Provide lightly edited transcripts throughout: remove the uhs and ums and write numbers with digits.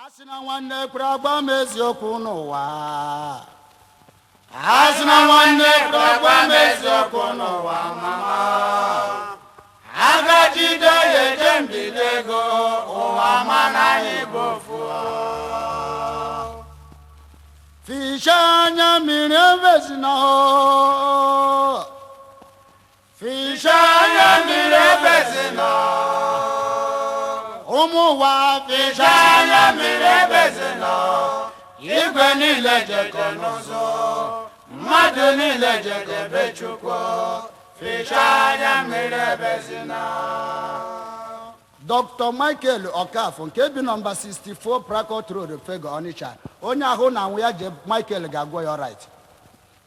Asina nwanne kwagba meziokwu n'ụwa. Asina nwanne kwagba meziokwu n'ụwa mama. Agajide yeje mbidego ụwa mana ibofu. Fishanya mire bezina. Fishanya mire bezina. Umuwa fishanya mire bezina. Igwe niile jekonozo. Mmadụ niile jedebe Chukwu. Fishanya mire bezina. Dr. Michael Okafo nke bi number 64 Prakot Road Fego Onitsha. Onye ahụ na anwụ ya je Michael ga-agwọ ya right.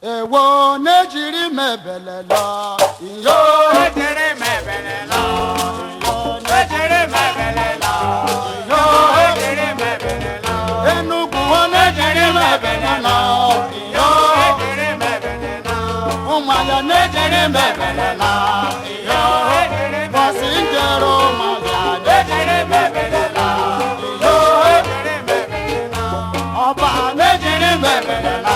Ewo n'ejiri mebele lọ. Iyo ejiri mebele lọ. Ejiri mebele lọ. Iyo ejiri mebele lọ. Enugu n'ejiri mebele lọ. Iyo ejiri mebele lọ. Ụmụaya n'ejiri mebele lọ. Iyo bọsị njere ụmụaya n'ejiri mebele lọ. Iyo ejiri mebele lọ. Ọba n'ejiri mebele lọ.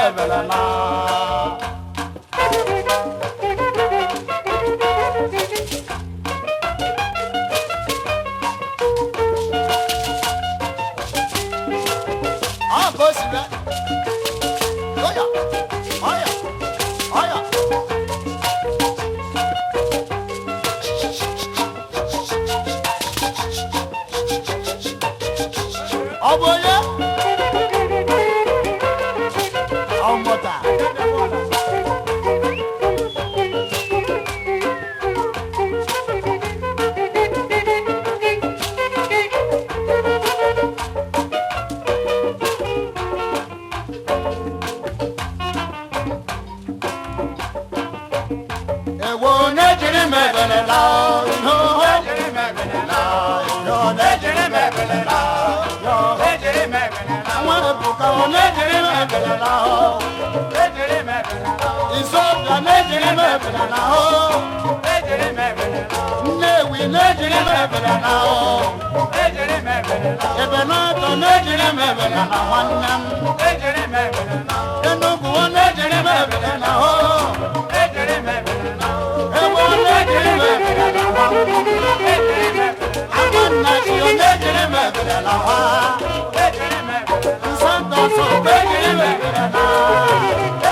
Ebele ka o si bịa. Oya, oya, oya. Ọ bụ onye? Ọ mụta. Ewo n'ejiri m ebele laa, yo n'ejiri m ebele laa, yo n'ejiri m ebele laa, yo n'ejiri m ebele laa. Nwa Ebuka o n'ejiri m ebele laa, n'ejiri m ebele laa. Izobia n'ejiri m ebele laa, n'ejiri m ebele laa. Nnewi n'ejiri m ebele laa, n'ejiri m ebele laa. Ebenato n'ejiri m ebele laa, nwanne m n'ejiri m ebele laa. Enugu o n'ejiri m ebele laa, n'ejiri m ebele laa. Ewo n'ejiri m ebele laa, n'ejiri m ebele laa. Amannachi o n'ejiri m ebele laa, n'ejiri m ebele laa. Nsontoso n'ejiri m ebele laa.